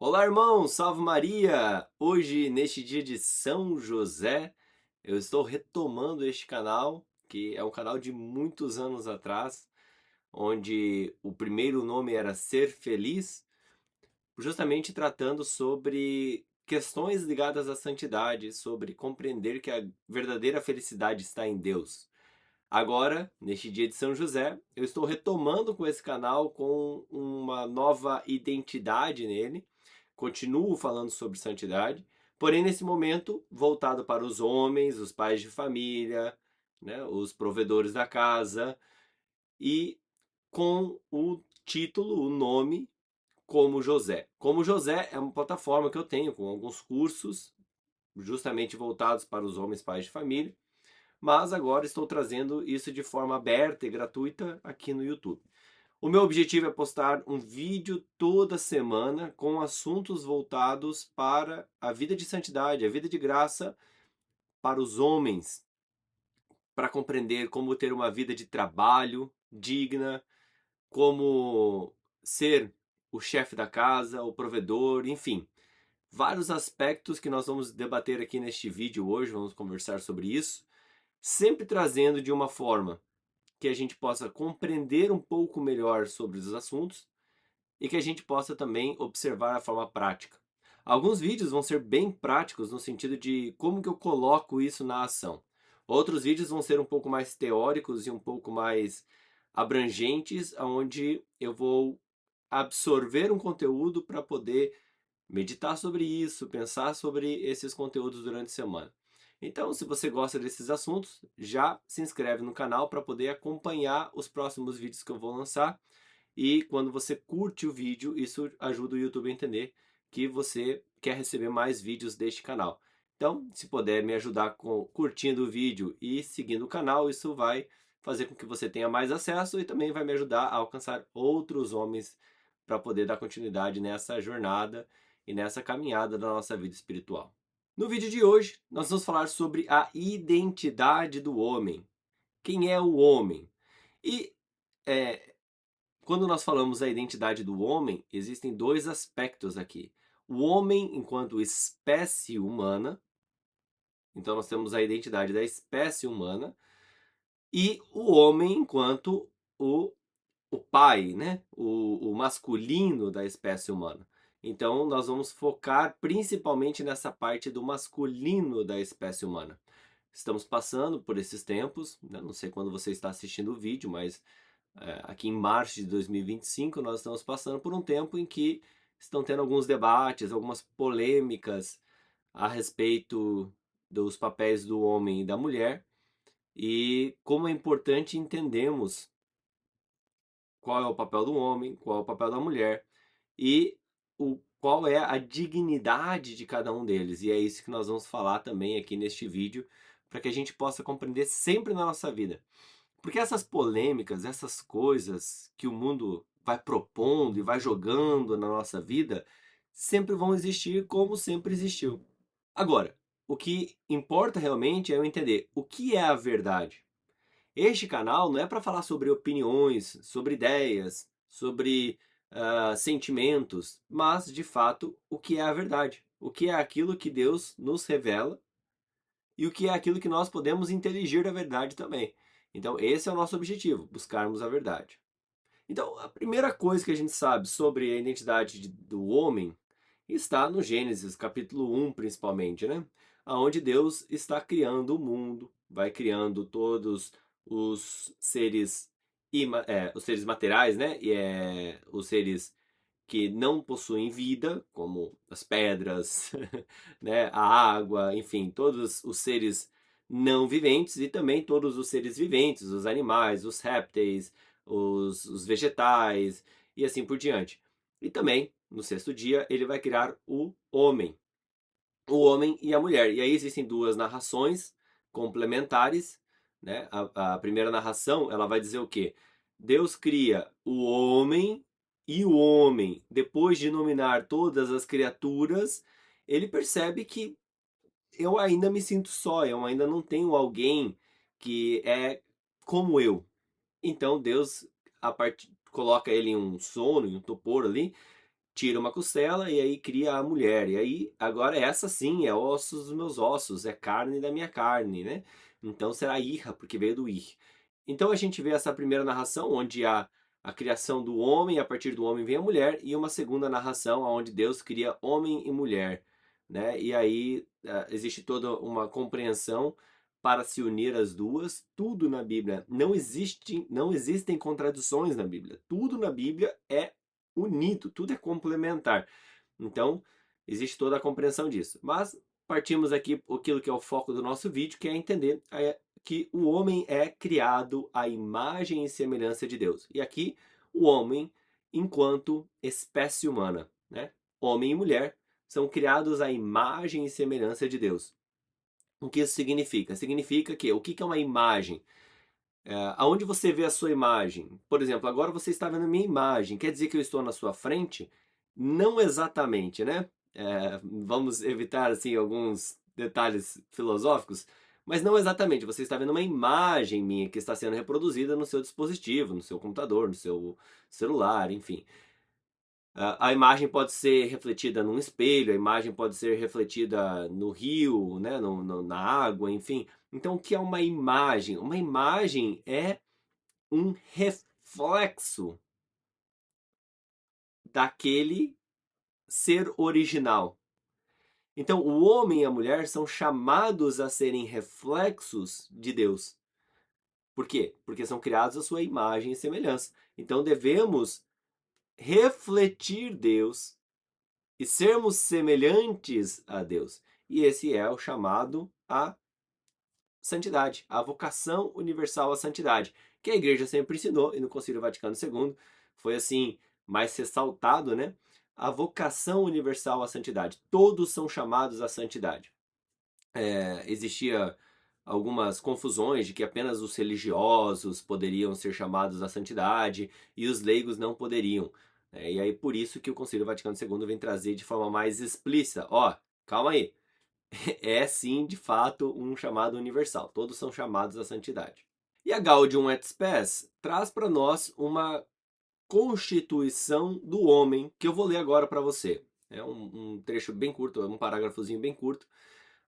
Olá, irmão, salve Maria! Hoje, neste dia de São José, eu estou retomando este canal, que é um canal de muitos anos atrás, onde o primeiro nome era Ser Feliz, justamente tratando sobre questões ligadas à santidade, sobre compreender que a verdadeira felicidade está em Deus. Agora, neste dia de São José, eu estou retomando com esse canal com uma nova identidade nele. Continuo falando sobre santidade, porém nesse momento voltado para os homens, os pais de família, né, os provedores da casa e com o título, o nome Como José. Como José é uma plataforma que eu tenho com alguns cursos justamente voltados para os homens pais de família, mas agora estou trazendo isso de forma aberta e gratuita aqui no YouTube. O meu objetivo é postar um vídeo toda semana com assuntos voltados para a vida de santidade, a vida de graça para os homens, para compreender como ter uma vida de trabalho digna, como ser o chefe da casa, o provedor, enfim, vários aspectos que nós vamos debater aqui neste vídeo hoje, vamos conversar sobre isso, sempre trazendo de uma forma que a gente possa compreender um pouco melhor sobre os assuntos e que a gente possa também observar a forma prática. Alguns vídeos vão ser bem práticos no sentido de como que eu coloco isso na ação. Outros vídeos vão ser um pouco mais teóricos e um pouco mais abrangentes, onde eu vou absorver um conteúdo para poder meditar sobre isso, pensar sobre esses conteúdos durante a semana. Então, se você gosta desses assuntos, já se inscreve no canal para poder acompanhar os próximos vídeos que eu vou lançar. E quando você curte o vídeo, isso ajuda o YouTube a entender que você quer receber mais vídeos deste canal. Então, se puder me ajudar curtindo o vídeo e seguindo o canal, isso vai fazer com que você tenha mais acesso e também vai me ajudar a alcançar outros homens para poder dar continuidade nessa jornada e nessa caminhada da nossa vida espiritual. No vídeo de hoje, nós vamos falar sobre a identidade do homem. Quem é o homem? E é, quando nós falamos da identidade do homem, existem dois aspectos aqui. O homem enquanto espécie humana, então nós temos a identidade da espécie humana, e o homem enquanto o, o pai, né? O masculino da espécie humana. Então nós vamos focar principalmente nessa parte do masculino da espécie humana. Estamos passando por esses tempos, né? Não sei quando você está assistindo o vídeo, mas aqui em março de 2025, nós estamos passando por um tempo em que estão tendo alguns debates, algumas polêmicas a respeito dos papéis do homem e da mulher e como é importante entendermos qual é o papel do homem, qual é o papel da mulher e qual é a dignidade de cada um deles. E é isso que nós vamos falar também aqui neste vídeo, para que a gente possa compreender sempre na nossa vida. Porque essas polêmicas, essas coisas que o mundo vai propondo e vai jogando na nossa vida, sempre vão existir como sempre existiu. Agora, o que importa realmente é eu entender o que é a verdade. Este canal não é para falar sobre opiniões, sobre ideias, sobre sentimentos, mas de fato o que é a verdade. O que é aquilo que Deus nos revela e o que é aquilo que nós podemos inteligir da verdade também. Então, esse é o nosso objetivo, buscarmos a verdade. Então, a primeira coisa que a gente sabe sobre a identidade do homem está no Gênesis, capítulo 1, principalmente, né? Onde Deus está criando o mundo, vai criando todos os seres, os seres materiais, né? Os seres que não possuem vida, como as pedras, né, a água, enfim, todos os seres não viventes e também todos os seres viventes, os animais, os répteis, os vegetais e assim por diante. E também, no sexto dia, ele vai criar o homem e a mulher. E aí existem duas narrações complementares, né? A primeira narração, ela vai dizer o quê? Deus cria o homem e o homem, depois de nominar todas as criaturas, ele percebe que eu ainda me sinto só, eu ainda não tenho alguém que é como eu. Então Deus coloca ele em um sono, em um topor ali, tira uma costela e aí cria a mulher. E aí, agora essa sim é ossos dos meus ossos, é carne da minha carne, né? Então será Irra, porque veio do Ir. Então a gente vê essa primeira narração, onde há a criação do homem, a partir do homem vem a mulher, e uma segunda narração, onde Deus cria homem e mulher, né? E aí existe toda uma compreensão para se unir as duas, tudo na Bíblia. Não existem contradições na Bíblia. Tudo na Bíblia é unido, tudo é complementar. Então, existe toda a compreensão disso. Mas partimos aqui aquilo que é o foco do nosso vídeo, que é entender que o homem é criado à imagem e semelhança de Deus. E aqui, o homem enquanto espécie humana, né? Homem e mulher são criados à imagem e semelhança de Deus. O que isso significa? Significa que o que é uma imagem? Aonde você vê a sua imagem? Por exemplo, agora você está vendo a minha imagem. Quer dizer que eu estou na sua frente? Não exatamente, né? Vamos evitar assim alguns detalhes filosóficos, mas não exatamente. Você está vendo uma imagem minha que está sendo reproduzida no seu dispositivo, no seu computador, no seu celular, enfim. A imagem pode ser refletida num espelho, a imagem pode ser refletida no rio, né, na água, enfim. Então, o que é uma imagem? Uma imagem é um reflexo daquele ser original. Então, o homem e a mulher são chamados a serem reflexos de Deus. Por quê? Porque são criados à sua imagem e semelhança. Então, devemos refletir Deus e sermos semelhantes a Deus. E esse é o chamado à santidade, a vocação universal à santidade, que a igreja sempre ensinou, e no Concílio Vaticano II foi assim mais ressaltado, né? A vocação universal à santidade. Todos são chamados à santidade. Existia algumas confusões de que apenas os religiosos poderiam ser chamados à santidade e os leigos não poderiam. E aí por isso que o Concílio Vaticano II vem trazer de forma mais explícita, ó, calma aí, é sim de fato um chamado universal, todos são chamados à santidade. E a Gaudium et Spes traz para nós uma constituição do homem, que eu vou ler agora para você. É um trecho bem curto, um parágrafozinho bem curto,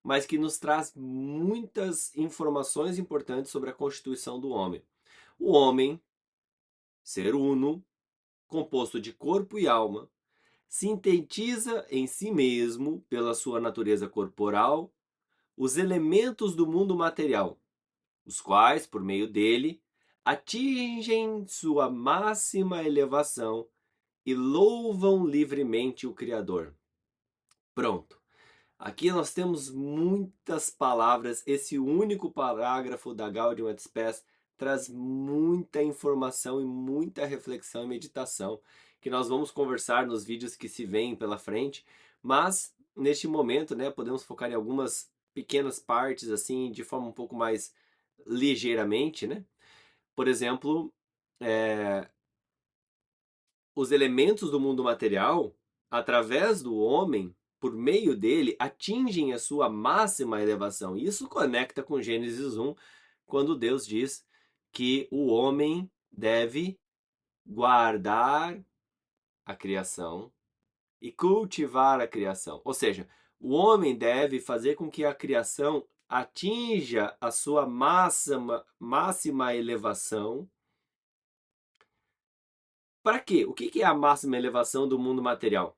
mas que nos traz muitas informações importantes sobre a constituição do homem. O homem, ser uno, composto de corpo e alma, sintetiza em si mesmo, pela sua natureza corporal, os elementos do mundo material, os quais, por meio dele, atingem sua máxima elevação e louvam livremente o Criador. Pronto. Aqui nós temos muitas palavras. Esse único parágrafo da Gaudium et Spes traz muita informação e muita reflexão e meditação que nós vamos conversar nos vídeos que se vêm pela frente. Mas neste momento, né, podemos focar em algumas pequenas partes assim, de forma um pouco mais ligeiramente, né? Por exemplo, os elementos do mundo material, através do homem, por meio dele, atingem a sua máxima elevação. Isso conecta com Gênesis 1, quando Deus diz que o homem deve guardar a criação e cultivar a criação. Ou seja, o homem deve fazer com que a criação atinja a sua máxima elevação. Para quê? O que é a máxima elevação do mundo material?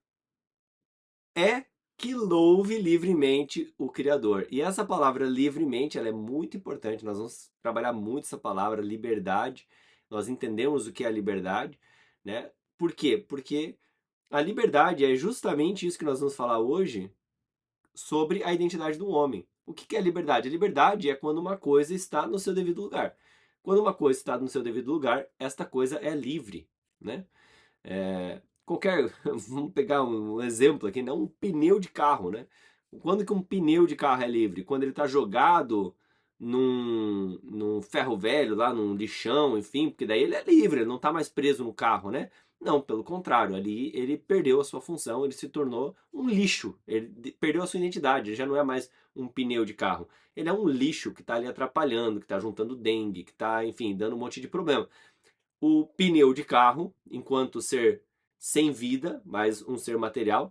É que louve livremente o Criador. E essa palavra livremente, ela é muito importante. Nós vamos trabalhar muito essa palavra liberdade. Nós entendemos o que é a liberdade, né? Por quê? Porque a liberdade é justamente isso que nós vamos falar hoje sobre a identidade do homem. O que é a liberdade? A liberdade é quando uma coisa está no seu devido lugar. Quando uma coisa está no seu devido lugar, esta coisa é livre, né? Vamos pegar um exemplo aqui, não um pneu de carro, né? Quando que um pneu de carro é livre? Quando ele está jogado num ferro velho, lá num lixão, enfim, porque daí ele é livre, ele não está mais preso no carro, né? Não, pelo contrário, ali ele perdeu a sua função, ele se tornou um lixo, ele perdeu a sua identidade, ele já não é mais um pneu de carro. Ele é um lixo que está ali atrapalhando, que está juntando dengue, que está, enfim, dando um monte de problema. O pneu de carro, enquanto ser sem vida, mas um ser material,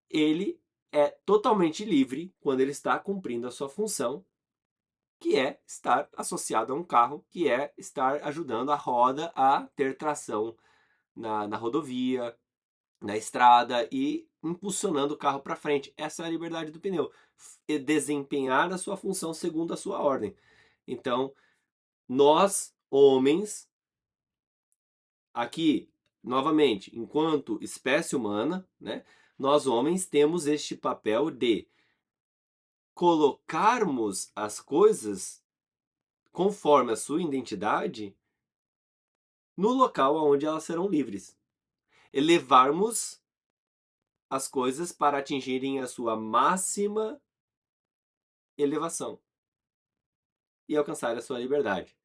ele é totalmente livre quando ele está cumprindo a sua função, que é estar associado a um carro, que é estar ajudando a roda a ter tração na rodovia, na estrada e impulsionando o carro para frente. Essa é a liberdade do pneu. Desempenhar a sua função segundo a sua ordem. Então, nós, homens, aqui, novamente, enquanto espécie humana, né, nós homens temos este papel de colocarmos as coisas conforme a sua identidade no local onde elas serão livres. Elevarmos as coisas para atingirem a sua máxima elevação e alcançar a sua liberdade.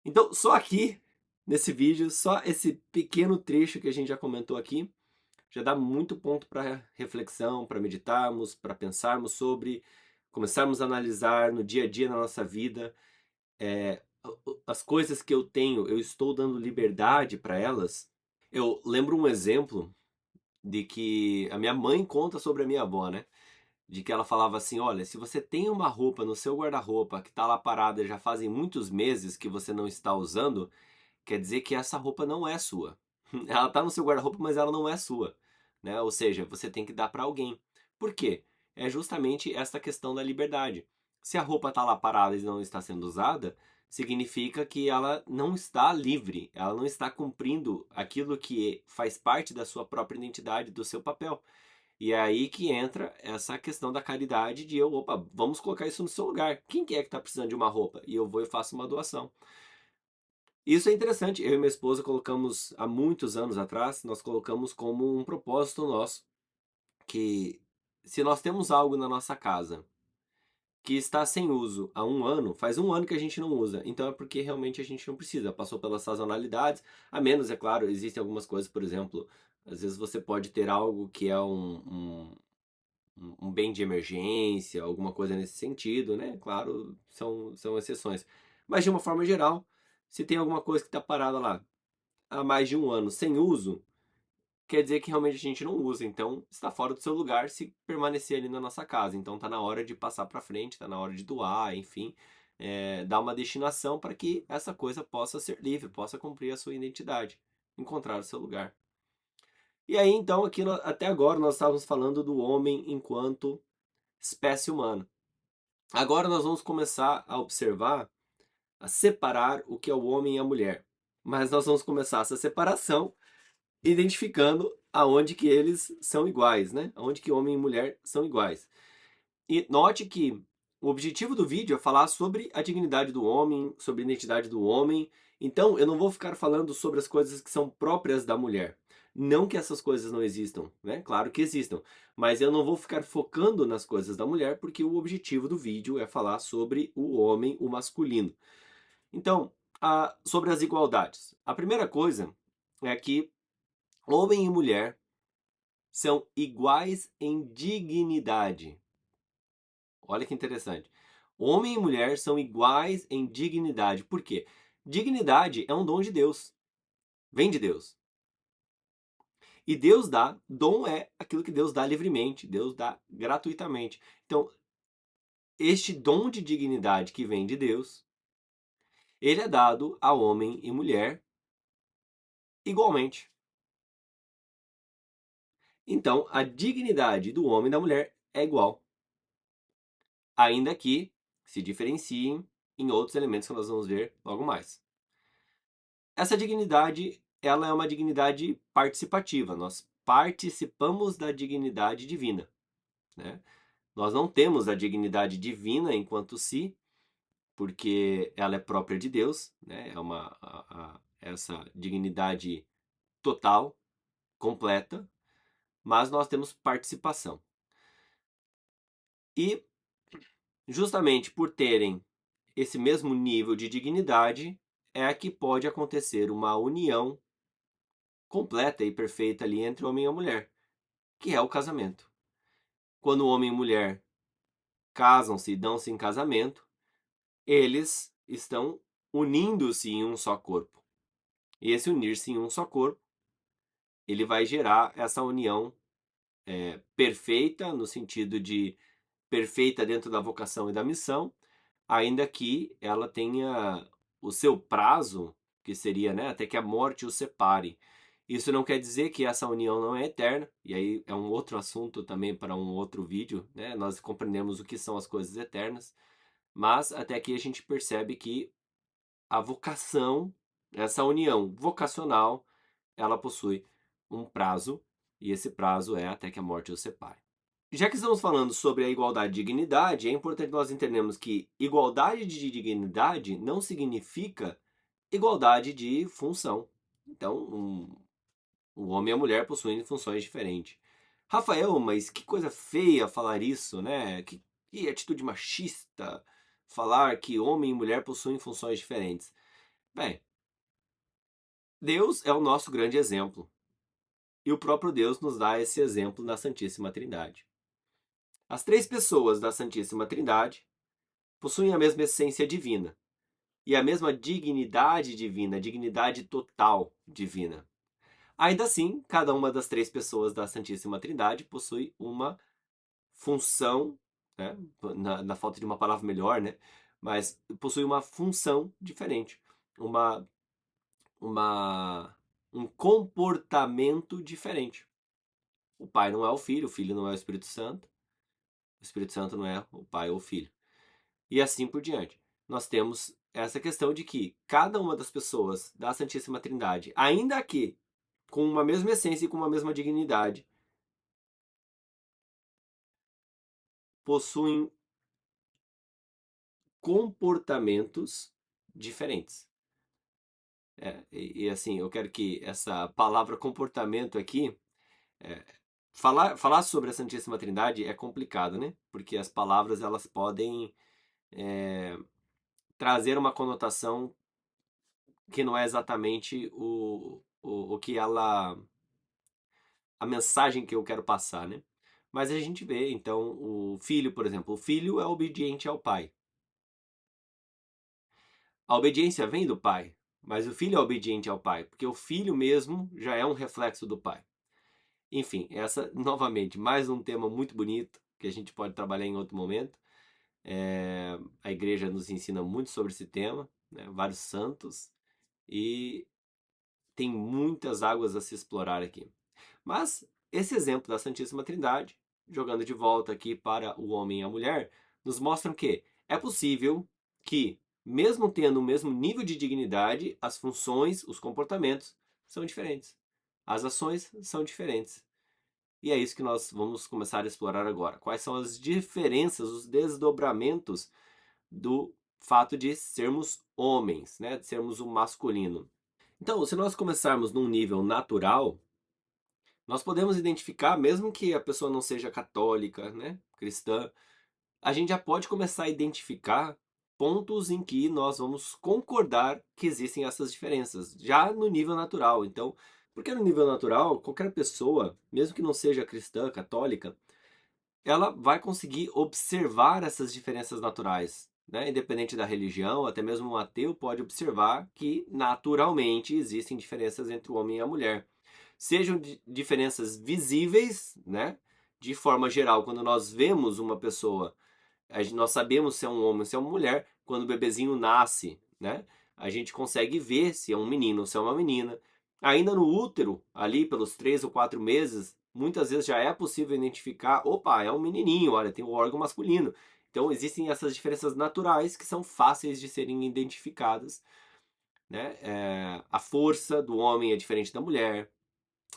Então, só aqui, nesse vídeo, só esse pequeno trecho que a gente já comentou aqui, já dá muito ponto para reflexão, para meditarmos, para pensarmos sobre, começarmos a analisar no dia a dia na nossa vida, as coisas que eu tenho, eu estou dando liberdade para elas. Eu lembro um exemplo de que a minha mãe conta sobre a minha avó, né? De que ela falava assim: olha, se você tem uma roupa no seu guarda-roupa que está lá parada já fazem muitos meses que você não está usando, quer dizer que essa roupa não é sua. Ela está no seu guarda-roupa, mas ela não é sua, né? Ou seja, você tem que dar para alguém. Por quê? É justamente essa questão da liberdade. Se a roupa está lá parada e não está sendo usada, significa que ela não está livre, ela não está cumprindo aquilo que faz parte da sua própria identidade, do seu papel. E é aí que entra essa questão da caridade de opa, vamos colocar isso no seu lugar. Quem que é que está precisando de uma roupa? E eu vou e faço uma doação. Isso é interessante. Eu e minha esposa colocamos, há muitos anos atrás, nós colocamos como um propósito nosso, que se nós temos algo na nossa casa que está sem uso há um ano, faz um ano que a gente não usa, então é porque realmente a gente não precisa, passou pelas sazonalidades, a menos, é claro, existem algumas coisas, por exemplo, às vezes você pode ter algo que é um bem de emergência, alguma coisa nesse sentido, né? Claro, são exceções. Mas de uma forma geral, se tem alguma coisa que está parada lá há mais de um ano sem uso, quer dizer que realmente a gente não usa. Então está fora do seu lugar se permanecer ali na nossa casa. Então está na hora de passar para frente, está na hora de doar, enfim, dar uma destinação para que essa coisa possa ser livre, possa cumprir a sua identidade, encontrar o seu lugar. E aí então aqui até agora nós estávamos falando do homem enquanto espécie humana. Agora nós vamos começar a observar, a separar o que é o homem e a mulher. Mas nós vamos começar essa separação identificando aonde que eles são iguais, né? Aonde que homem e mulher são iguais. E note que o objetivo do vídeo é falar sobre a dignidade do homem, sobre a identidade do homem. Então, eu não vou ficar falando sobre as coisas que são próprias da mulher. Não que essas coisas não existam, né? Claro que existam. Mas eu não vou ficar focando nas coisas da mulher, porque o objetivo do vídeo é falar sobre o homem, o masculino. Então, sobre as igualdades. A primeira coisa é que homem e mulher são iguais em dignidade. Olha que interessante. Homem e mulher são iguais em dignidade. Por quê? Dignidade é um dom de Deus. Vem de Deus. E Deus dá, dom é aquilo que Deus dá livremente, Deus dá gratuitamente. Então, este dom de dignidade que vem de Deus, ele é dado a homem e mulher igualmente. Então, a dignidade do homem e da mulher é igual, ainda que se diferenciem em outros elementos que nós vamos ver logo mais. Essa dignidade, ela é uma dignidade participativa. Nós participamos da dignidade divina, né? Nós não temos a dignidade divina enquanto si, porque ela é própria de Deus, né? É essa dignidade total, completa, mas nós temos participação. E justamente por terem esse mesmo nível de dignidade, é que pode acontecer uma união completa e perfeita ali entre o homem e a mulher, que é o casamento. Quando o homem e mulher casam-se e dão-se em casamento, eles estão unindo-se em um só corpo. E esse unir-se em um só corpo ele vai gerar essa união perfeita, no sentido de perfeita dentro da vocação e da missão, ainda que ela tenha o seu prazo, que seria, né, até que a morte os separe. Isso não quer dizer que essa união não é eterna, e aí é um outro assunto também para um outro vídeo, né? Nós compreendemos o que são as coisas eternas, mas até aqui a gente percebe que a vocação, essa união vocacional, ela possui um prazo, e esse prazo é até que a morte os separe. Já que estamos falando sobre a igualdade de dignidade, é importante nós entendermos que igualdade de dignidade não significa igualdade de função. Então, o homem e a mulher possuem funções diferentes. Rafael, mas que coisa feia falar isso, né? Que atitude machista falar que homem e mulher possuem funções diferentes. Bem, Deus é o nosso grande exemplo. E o próprio Deus nos dá esse exemplo na Santíssima Trindade. As três pessoas da Santíssima Trindade possuem a mesma essência divina e a mesma dignidade divina, dignidade total divina. Ainda assim, cada uma das três pessoas da Santíssima Trindade possui uma função, né, na falta de uma palavra melhor, né, mas possui uma função diferente, uma, uma, um comportamento diferente. O Pai não é o Filho não é o Espírito Santo não é o Pai ou o Filho. E assim por diante. Nós temos essa questão de que cada uma das pessoas da Santíssima Trindade, ainda que com uma mesma essência e com uma mesma dignidade, possuem comportamentos diferentes. Assim, eu quero que essa palavra comportamento aqui, é, falar sobre a Santíssima Trindade é complicado, né? Porque as palavras elas podem trazer uma conotação que não é exatamente o que ela, a mensagem que eu quero passar, né? Mas a gente vê, então, o filho, por exemplo, o filho é obediente ao pai. A obediência vem do pai, mas o filho é obediente ao pai, porque o filho mesmo já é um reflexo do pai. Enfim, essa, novamente, mais um tema muito bonito que a gente pode trabalhar em outro momento. A igreja nos ensina muito sobre esse tema, né? Vários santos, e tem muitas águas a se explorar aqui. Mas esse exemplo da Santíssima Trindade, jogando de volta aqui para o homem e a mulher, nos mostram que é possível que, mesmo tendo o mesmo nível de dignidade, as funções, os comportamentos são diferentes. As ações são diferentes. E é isso que nós vamos começar a explorar agora. Quais são as diferenças, os desdobramentos do fato de sermos homens, né? De sermos o masculino. Então, se nós começarmos num nível natural, nós podemos identificar, mesmo que a pessoa não seja católica, né, cristã, a gente já pode começar a identificar pontos em que nós vamos concordar que existem essas diferenças, já no nível natural. Então, porque no nível natural, qualquer pessoa, mesmo que não seja cristã, católica, ela vai conseguir observar essas diferenças naturais, né? Independente da religião, até mesmo um ateu pode observar que naturalmente existem diferenças entre o homem e a mulher. Sejam diferenças visíveis, né? De forma geral, quando nós vemos uma pessoa, nós sabemos se é um homem ou se é uma mulher, quando o bebezinho nasce, né? A gente consegue ver se é um menino ou se é uma menina. Ainda no útero, ali pelos 3 ou 4 meses, muitas vezes já é possível identificar, opa, é um menininho, olha, tem o órgão masculino. Então existem essas diferenças naturais que são fáceis de serem identificadas, né? A força do homem é diferente da mulher,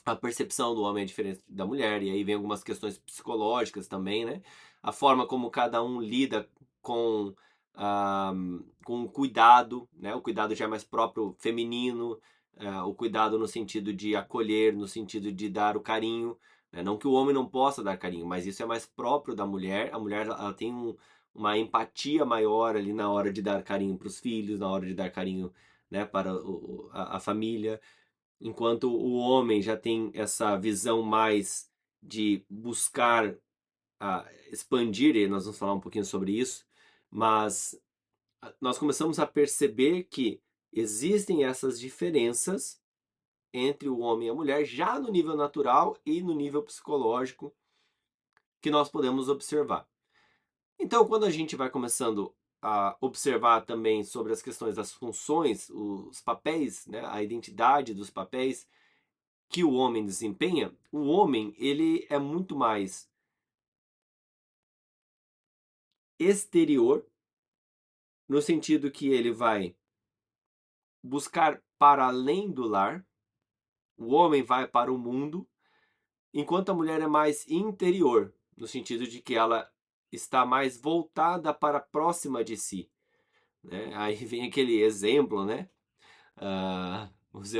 a percepção do homem é diferente da mulher, e aí vem algumas questões psicológicas também, né? A forma como cada um lida com, ah, com o cuidado, né? O cuidado já é mais próprio feminino, o cuidado no sentido de acolher, no sentido de dar o carinho, né? Não que o homem não possa dar carinho, mas isso é mais próprio da mulher. A mulher ela tem uma empatia maior ali na hora de dar carinho para os filhos, na hora de dar carinho, né, para a família. Enquanto o homem já tem essa visão mais de buscar expandir, e nós vamos falar um pouquinho sobre isso, mas nós começamos a perceber que existem essas diferenças entre o homem e a mulher, já no nível natural e no nível psicológico que nós podemos observar. Então, quando a gente vai começando a observar também sobre as questões das funções, os papéis, né, a identidade dos papéis que o homem desempenha, o homem ele é muito mais exterior, no sentido que ele vai buscar para além do lar, o homem vai para o mundo, enquanto a mulher é mais interior, no sentido de que ela está mais voltada para próxima de si, né? Aí vem aquele exemplo, né? Os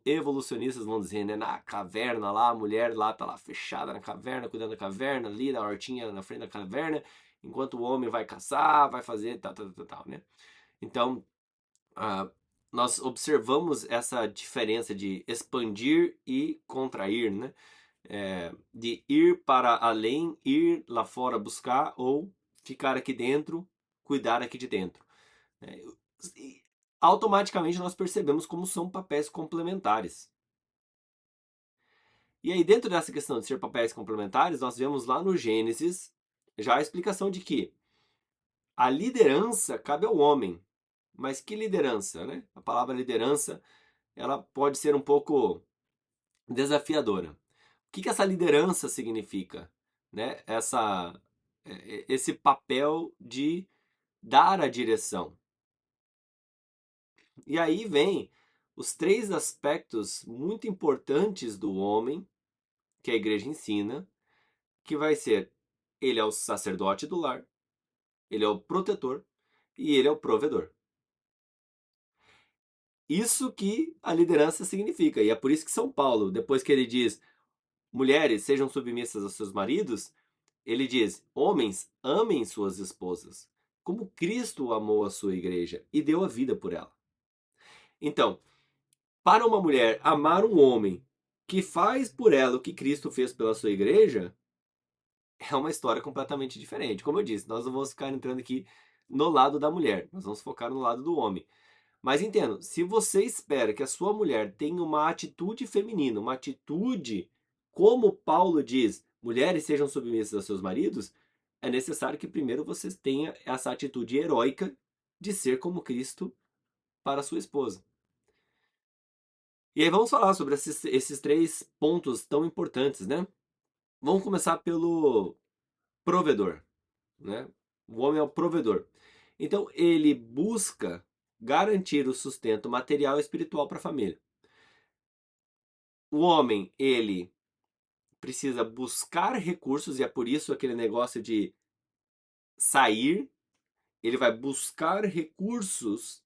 evolucionistas vão dizer, né? Na caverna lá, a mulher lá tá lá fechada na caverna, cuidando da caverna, ali da hortinha na frente da caverna, enquanto o homem vai caçar, vai fazer tal, tal, tal, tal, né? Então, ah, nós observamos essa diferença de expandir e contrair, né? De ir para além, ir lá fora buscar ou ficar aqui dentro, cuidar aqui de dentro. Né? E automaticamente nós percebemos como são papéis complementares. E aí, dentro dessa questão de ser papéis complementares, nós vemos lá no Gênesis já a explicação de que a liderança cabe ao homem. Mas que liderança, né? A palavra liderança, ela pode ser um pouco desafiadora. O que essa liderança significa? Né? Esse papel de dar a direção. E aí vem os três aspectos muito importantes do homem que a igreja ensina, que vai ser ele é o sacerdote do lar, ele é o protetor e ele é o provedor. Isso que a liderança significa. E é por isso que São Paulo, depois que ele diz mulheres sejam submissas aos seus maridos, ele diz: homens, amem suas esposas, como Cristo amou a sua igreja e deu a vida por ela. Então, para uma mulher amar um homem que faz por ela o que Cristo fez pela sua igreja, é uma história completamente diferente. Como eu disse, nós não vamos ficar entrando aqui no lado da mulher, nós vamos focar no lado do homem. Mas entendo, se você espera que a sua mulher tenha uma atitude feminina, uma atitude, como Paulo diz, mulheres sejam submissas aos seus maridos, é necessário que primeiro você tenha essa atitude heróica de ser como Cristo para a sua esposa. E aí vamos falar sobre esses três pontos tão importantes, né? Vamos começar pelo provedor, né? O homem é o provedor. Então ele busca garantir o sustento material e espiritual para a família. O homem, ele precisa buscar recursos, e é por isso aquele negócio de sair, ele vai buscar recursos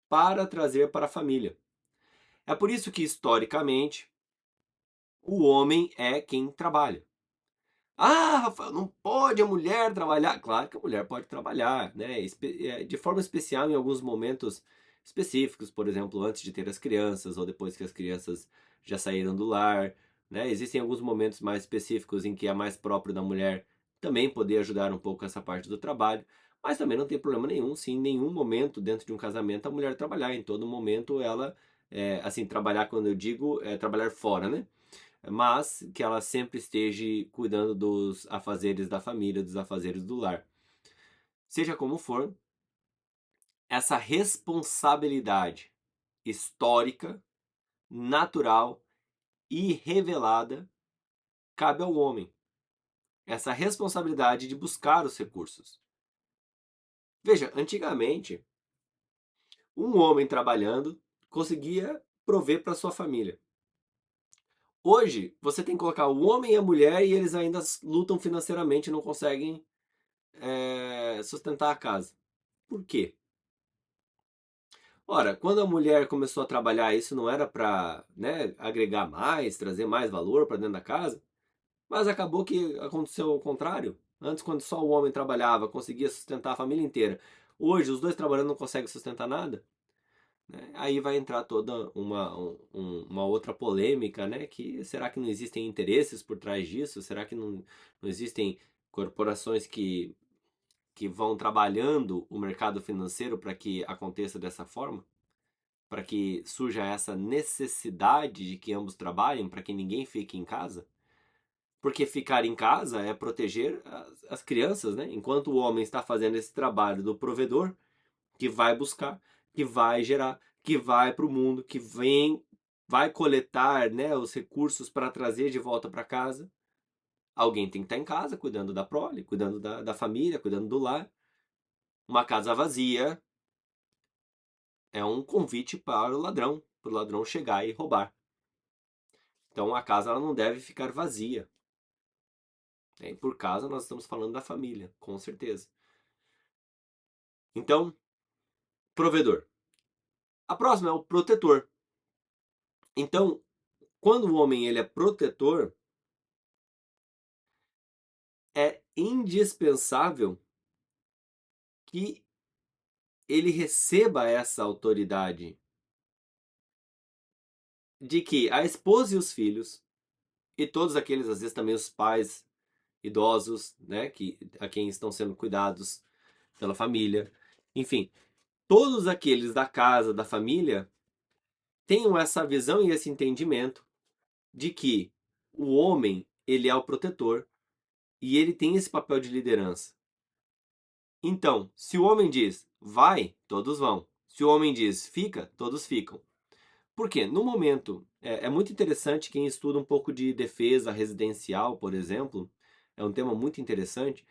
para trazer para a família. É por isso que, historicamente, o homem é quem trabalha. Ah, Rafael, não pode a mulher trabalhar? Claro que a mulher pode trabalhar, né? De forma especial em alguns momentos específicos, por exemplo, antes de ter as crianças ou depois que as crianças já saíram do lar, né? Existem alguns momentos mais específicos em que é mais próprio da mulher também poder ajudar um pouco essa parte do trabalho, mas também não tem problema nenhum, se em nenhum momento dentro de um casamento a mulher trabalhar, em todo momento ela, assim, trabalhar quando eu digo, é trabalhar fora, né? Mas que ela sempre esteja cuidando dos afazeres da família, dos afazeres do lar. Seja como for, essa responsabilidade histórica, natural e revelada cabe ao homem. Essa responsabilidade de buscar os recursos. Veja, antigamente, um homem trabalhando conseguia prover para sua família. Hoje, você tem que colocar o homem e a mulher e eles ainda lutam financeiramente e não conseguem sustentar a casa. Por quê? Ora, quando a mulher começou a trabalhar, isso não era para, né, agregar mais, trazer mais valor para dentro da casa, mas acabou que aconteceu o contrário. Antes, quando só o homem trabalhava, conseguia sustentar a família inteira. Hoje, os dois trabalhando não conseguem sustentar nada. Né? Aí vai entrar toda uma outra polêmica, né? Que será que não existem interesses por trás disso? Será que não existem corporações que vão trabalhando o mercado financeiro para que aconteça dessa forma? para que surja essa necessidade de que ambos trabalhem, para que ninguém fique em casa? Porque ficar em casa é proteger as crianças, né? Enquanto o homem está fazendo esse trabalho do provedor, que vai buscar, que vai gerar, que vai para o mundo, que vem, vai coletar, né, os recursos para trazer de volta para casa. Alguém tem que estar em casa, cuidando da prole, cuidando da família, cuidando do lar. Uma casa vazia é um convite para o ladrão chegar e roubar. Então a casa ela não deve ficar vazia. E por casa nós estamos falando da família, com certeza. Então, provedor. A próxima é o protetor. Então, quando o homem ele é protetor, é indispensável que ele receba essa autoridade de que a esposa e os filhos, e todos aqueles, às vezes também os pais idosos, né, a quem estão sendo cuidados pela família, enfim, todos aqueles da casa, da família, tenham essa visão e esse entendimento de que o homem, ele é o protetor e ele tem esse papel de liderança. Então, se o homem diz vai, todos vão. Se o homem diz fica, todos ficam. Por quê? No momento, é muito interessante quem estuda um pouco de defesa residencial, por exemplo, é um tema muito interessante.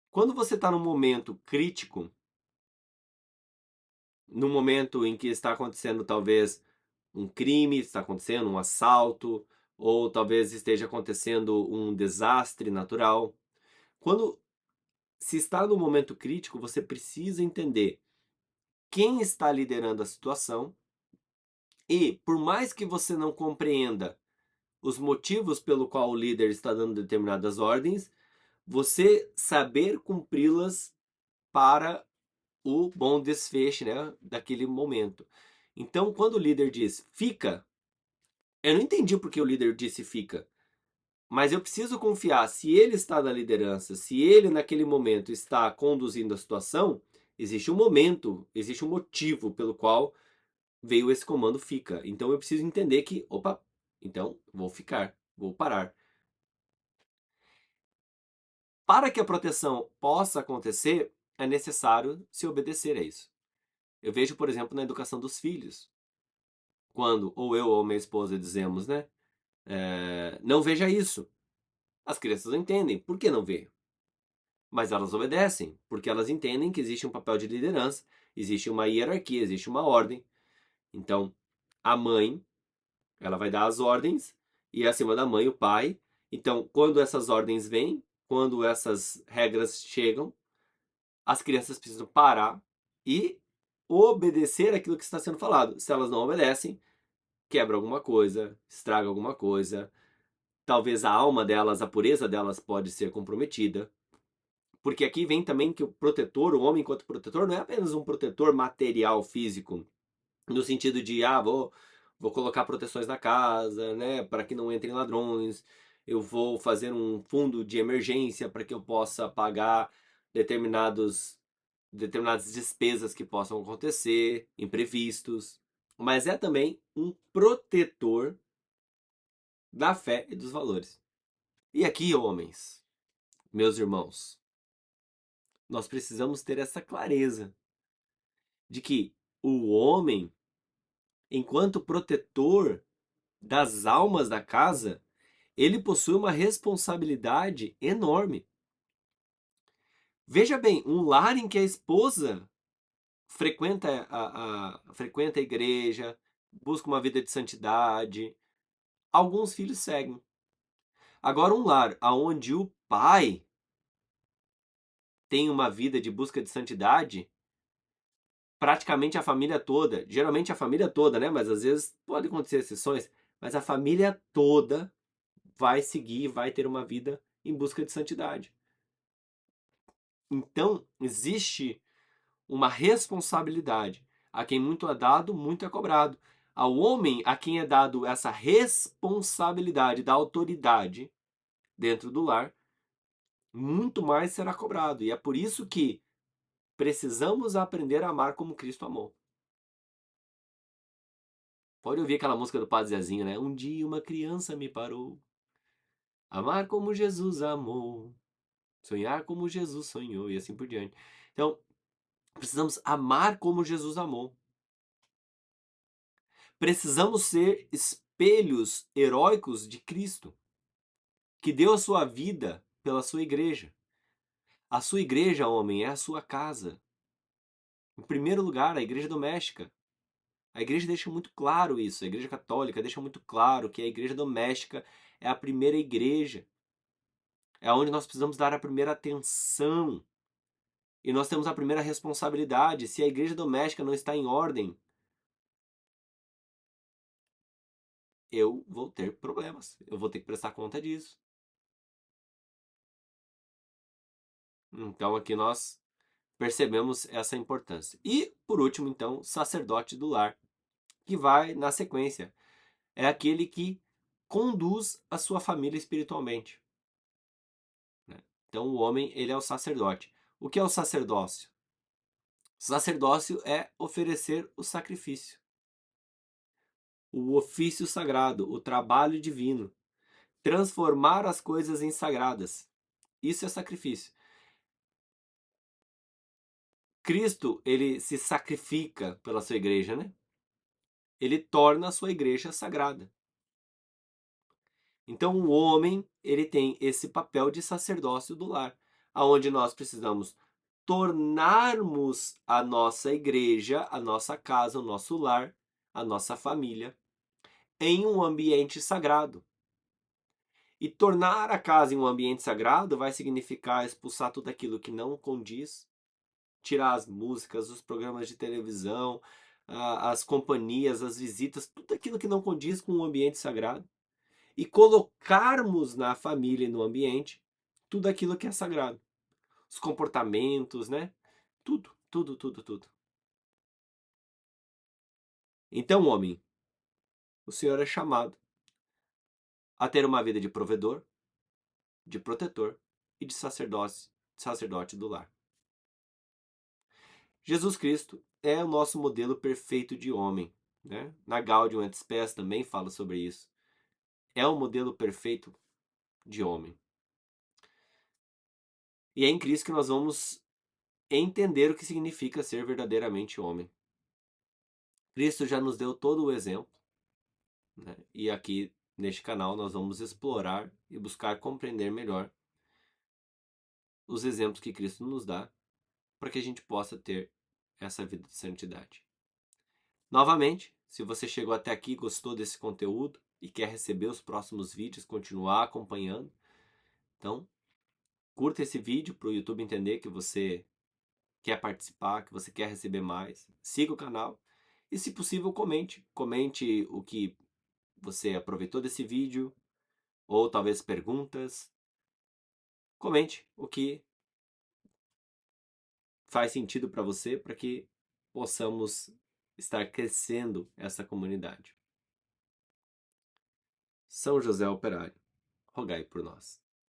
Quando você está num momento crítico, no momento em que está acontecendo talvez um crime, está acontecendo um assalto, ou talvez esteja acontecendo um desastre natural. Quando se está no momento crítico, você precisa entender quem está liderando a situação e, por mais que você não compreenda os motivos pelo qual o líder está dando determinadas ordens, você saber cumpri-las para o bom desfecho, né, daquele momento. Então, quando o líder diz fica, eu não entendi porque o líder disse fica, mas eu preciso confiar, se ele está na liderança, se ele naquele momento está conduzindo a situação, existe um momento, existe um motivo pelo qual veio esse comando fica. Então eu preciso entender que, opa, então vou ficar, vou parar. Para que a proteção possa acontecer, é necessário se obedecer a isso. Eu vejo, por exemplo, na educação dos filhos. Quando ou eu ou minha esposa dizemos, né? Não veja isso. As crianças não entendem. Por que não ver? Mas elas obedecem, porque elas entendem que existe um papel de liderança, existe uma hierarquia, existe uma ordem. Então, a mãe, ela vai dar as ordens, e acima da mãe, o pai. Então, quando essas ordens vêm, quando essas regras chegam, as crianças precisam parar e obedecer aquilo que está sendo falado. Se elas não obedecem, quebra alguma coisa, estraga alguma coisa, talvez a alma delas, a pureza delas pode ser comprometida. Porque aqui vem também que o protetor, o homem enquanto protetor, não é apenas um protetor material, físico, no sentido de, vou colocar proteções na casa, né, para que não entrem ladrões, eu vou fazer um fundo de emergência para que eu possa pagar determinadas despesas que possam acontecer, imprevistos, mas é também um protetor da fé e dos valores. E aqui, homens, meus irmãos, nós precisamos ter essa clareza de que o homem, enquanto protetor das almas da casa, ele possui uma responsabilidade enorme. Veja bem, um lar em que a esposa frequenta a igreja, busca uma vida de santidade, alguns filhos seguem. Agora, um lar onde o pai tem uma vida de busca de santidade, praticamente a família toda, geralmente a família toda, né? Mas às vezes pode acontecer exceções, mas a família toda vai seguir, vai ter uma vida em busca de santidade. Então, existe uma responsabilidade. A quem muito é dado, muito é cobrado. Ao homem a quem é dado essa responsabilidade da autoridade dentro do lar, muito mais será cobrado. E é por isso que precisamos aprender a amar como Cristo amou. Pode ouvir aquela música do Padre Zezinho, né? Um dia uma criança me parou. Amar como Jesus amou. Sonhar como Jesus sonhou e assim por diante. Então, precisamos amar como Jesus amou. Precisamos ser espelhos heróicos de Cristo, que deu a sua vida pela sua igreja. A sua igreja, homem, é a sua casa. Em primeiro lugar, a igreja doméstica. A igreja deixa muito claro isso. A igreja católica deixa muito claro que a igreja doméstica é a primeira igreja. É onde nós precisamos dar a primeira atenção. E nós temos a primeira responsabilidade. Se a igreja doméstica não está em ordem, eu vou ter problemas. Eu vou ter que prestar conta disso. Então aqui nós percebemos essa importância. E, por último, então, sacerdote do lar, que vai na sequência. É aquele que conduz a sua família espiritualmente, né? Então o homem, ele é o sacerdote. O que é o sacerdócio? O sacerdócio é oferecer o sacrifício, o ofício sagrado, o trabalho divino, transformar as coisas em sagradas. Isso é sacrifício. Cristo, ele se sacrifica pela sua igreja, né? Ele torna a sua igreja sagrada. Então o homem, ele tem esse papel de sacerdócio do lar, aonde nós precisamos tornarmos a nossa igreja, a nossa casa, o nosso lar, a nossa família em um ambiente sagrado. E tornar a casa em um ambiente sagrado vai significar expulsar tudo aquilo que não condiz, tirar as músicas, os programas de televisão, as companhias, as visitas, tudo aquilo que não condiz com o ambiente sagrado e colocarmos na família e no ambiente tudo aquilo que é sagrado. Os comportamentos, né? Tudo, tudo, tudo, tudo. Então, homem, o Senhor é chamado a ter uma vida de provedor, de protetor e de sacerdote do lar. Jesus Cristo é o nosso modelo perfeito de homem, né? Na Gaudium et Spes também fala sobre isso. É o modelo perfeito de homem. E é em Cristo que nós vamos entender o que significa ser verdadeiramente homem. Cristo já nos deu todo o exemplo, né? E aqui neste canal nós vamos explorar e buscar compreender melhor os exemplos que Cristo nos dá para que a gente possa ter essa vida de santidade. Novamente, se você chegou até aqui e gostou desse conteúdo e quer receber os próximos vídeos, continuar acompanhando, então curta esse vídeo para o YouTube entender que você quer participar, que você quer receber mais. Siga o canal e, se possível, comente. Comente o que você aproveitou desse vídeo, ou talvez perguntas. Comente o que faz sentido para você, para que possamos estar crescendo essa comunidade. São José Operário, rogai por nós.